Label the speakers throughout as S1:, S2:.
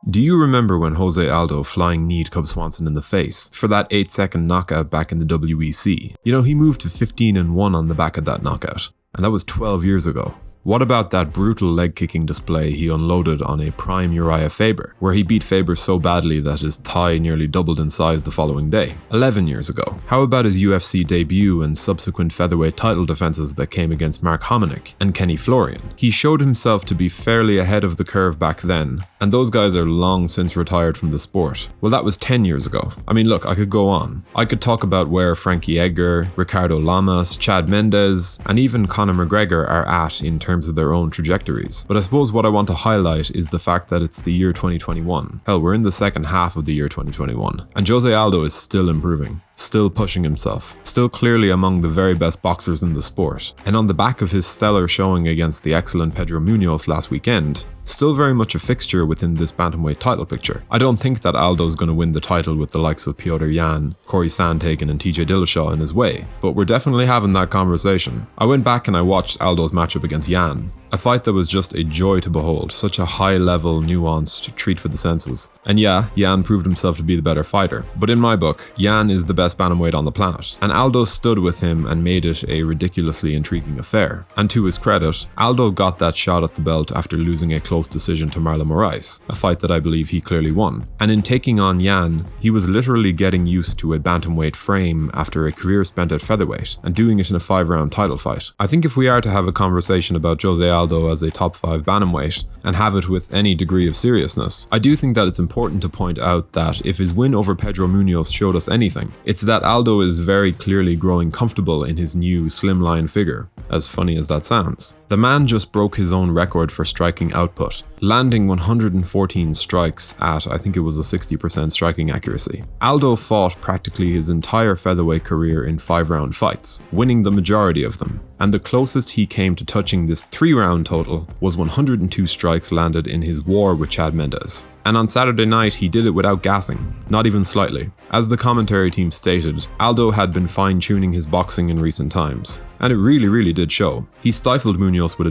S1: Do you remember when José Aldo flying kneed Cub Swanson in the face for that 8-second knockout back in the WEC? You know, he moved to 15-1 on the back of that knockout, and that was 12 years ago. What about that brutal leg-kicking display he unloaded on a prime Urijah Faber, where he beat Faber so badly that his thigh nearly doubled in size the following day, 11 years ago? How about his UFC debut and subsequent featherweight title defenses that came against Hominick and Florian? He showed himself to be fairly ahead of the curve back then, and those guys are long since retired from the sport. Well, that was 10 years ago. I mean, look, I could go on. I could talk about where Frankie Edgar, Ricardo Lamas, Chad Mendes, and even Conor McGregor are at in terms of their own trajectories. But I suppose what I want to highlight is the fact that it's the year 2021. Hell, we're in the second half of the year 2021, and José Aldo is still improving, still pushing himself, still clearly among the very best boxers in the sport, and on the back of his stellar showing against the excellent Pedro Munoz last weekend, still very much a fixture within this bantamweight title picture. I don't think that Aldo's going to win the title with the likes of Petr Yan, Corey Sandhagen and TJ Dillashaw in his way, but we're definitely having that conversation. I went back and I watched Aldo's matchup against Yan, a fight that was just a joy to behold, such a high-level, nuanced treat for the senses. And yeah, Yan proved himself to be the better fighter, but in my book, Yan is the best bantamweight on the planet, and Aldo stood with him and made it a ridiculously intriguing affair. And to his credit, Aldo got that shot at the belt after losing a close decision to Marlon Moraes, a fight that I believe he clearly won. And in taking on Yan, he was literally getting used to a bantamweight frame after a career spent at featherweight, and doing it in a 5-round title fight. I think if we are to have a conversation about José Aldo as a top 5 bantamweight and have it with any degree of seriousness, I do think that it's important to point out that if his win over Pedro Munoz showed us anything, it's that Aldo is very clearly growing comfortable in his new slimline figure, as funny as that sounds. The man just broke his own record for striking output, landing 114 strikes at, I think it was a 60% striking accuracy. Aldo fought practically his entire featherweight career in 5-round fights, winning the majority of them, and the closest he came to touching this 3-round total was 102 strikes landed in his war with Chad Mendes. And on Saturday night, he did it without gassing, not even slightly. As the commentary team stated, Aldo had been fine-tuning his boxing in recent times, and it really did show. He stifled Munoz with a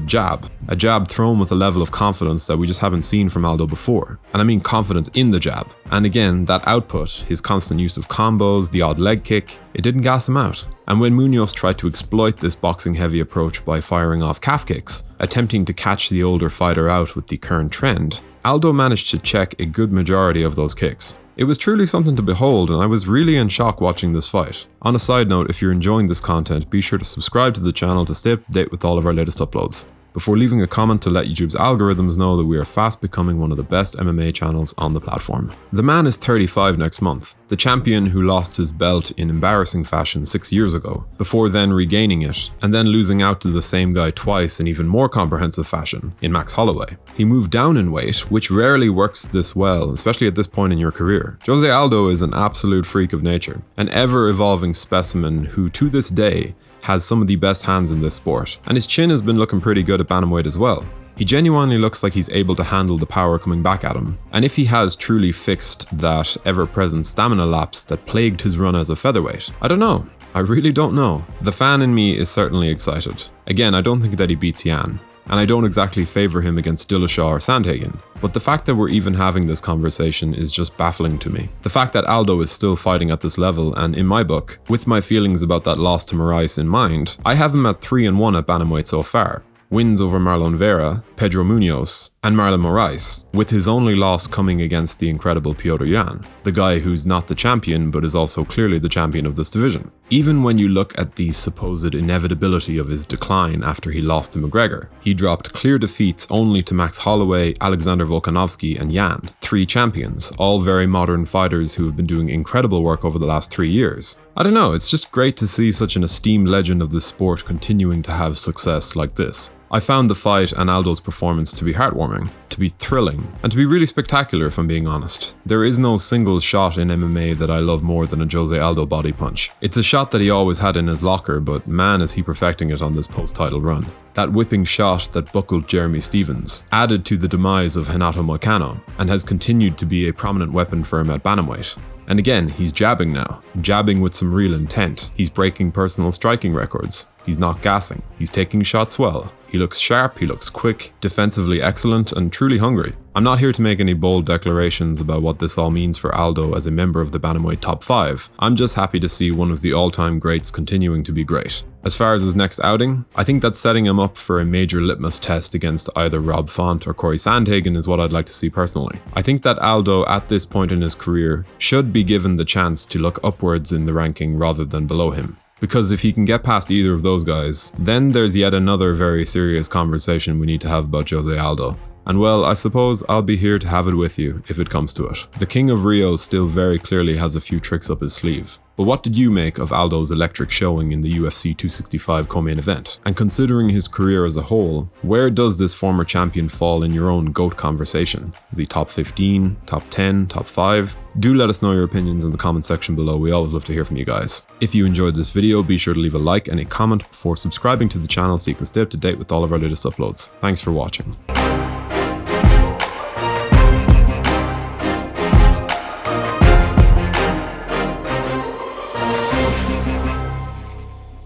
S1: jab thrown with a level of confidence that we just haven't seen from Aldo before. And I mean confidence in the jab. And again, that output, his constant use of combos, the odd leg kick, it didn't gas him out. And when Munoz tried to exploit this boxing-heavy approach by firing off calf kicks, attempting to catch the older fighter out with the current trend, Aldo managed to check a good majority of those kicks. It was truly something to behold, and I was really in shock watching this fight. On a side note, if you're enjoying this content, be sure to subscribe to the channel to stay up to date with all of our latest uploads, before leaving a comment to let YouTube's algorithms know that we are fast becoming one of the best MMA channels on the platform. The man is 35 next month, the champion who lost his belt in embarrassing fashion 6 years ago, before then regaining it, and then losing out to the same guy twice in even more comprehensive fashion, in Max Holloway. He moved down in weight, which rarely works this well, especially at this point in your career. José Aldo is an absolute freak of nature, an ever-evolving specimen who, to this day, has some of the best hands in this sport, and his chin has been looking pretty good at bantamweight as well. He genuinely looks like he's able to handle the power coming back at him, and if he has truly fixed that ever-present stamina lapse that plagued his run as a featherweight, I don't know. I really don't know. The fan in me is certainly excited. Again, I don't think that he beats Yan, and I don't exactly favour him against Dillashaw or Sandhagen, but the fact that we're even having this conversation is just baffling to me. The fact that Aldo is still fighting at this level, and in my book, with my feelings about that loss to Moraes in mind, I have him at 3-1 at bantamweight so far. Wins over Marlon Vera, Pedro Munoz, and Marlon Moraes, with his only loss coming against the incredible Petr Yan, the guy who's not the champion but is also clearly the champion of this division. Even when you look at the supposed inevitability of his decline after he lost to McGregor, he dropped clear defeats only to Max Holloway, Alexander Volkanovski, and Yan, 3 champions, all very modern fighters who have been doing incredible work over the last 3 years. I don't know, it's just great to see such an esteemed legend of the sport continuing to have success like this. I found the fight and Aldo's performance to be heartwarming, to be thrilling, and to be really spectacular if I'm being honest. There is no single shot in MMA that I love more than a José Aldo body punch. It's a shot that he always had in his locker, but man is he perfecting it on this post-title run. That whipping shot that buckled Jeremy Stephens, added to the demise of Renato Moicano, and has continued to be a prominent weapon for him at bantamweight. And again, he's jabbing now, jabbing with some real intent. He's breaking personal striking records. He's not gassing. He's taking shots well. He looks sharp, he looks quick, defensively excellent, and truly hungry. I'm not here to make any bold declarations about what this all means for Aldo as a member of the bantamweight top 5. I'm just happy to see one of the all-time greats continuing to be great. As far as his next outing, I think that setting him up for a major litmus test against either Rob Font or Corey Sandhagen is what I'd like to see personally. I think that Aldo at this point in his career should be given the chance to look upwards in the ranking rather than below him. Because if he can get past either of those guys, then there's yet another very serious conversation we need to have about José Aldo. And well, I suppose I'll be here to have it with you if it comes to it. The King of Rio still very clearly has a few tricks up his sleeve. But what did you make of Aldo's electric showing in the UFC 265 co-main event? And considering his career as a whole, where does this former champion fall in your own GOAT conversation? Is he top 15, top 10, top 5? Do let us know your opinions in the comment section below. We always love to hear from you guys. If you enjoyed this video, be sure to leave a like and a comment before subscribing to the channel so you can stay up to date with all of our latest uploads. Thanks for watching.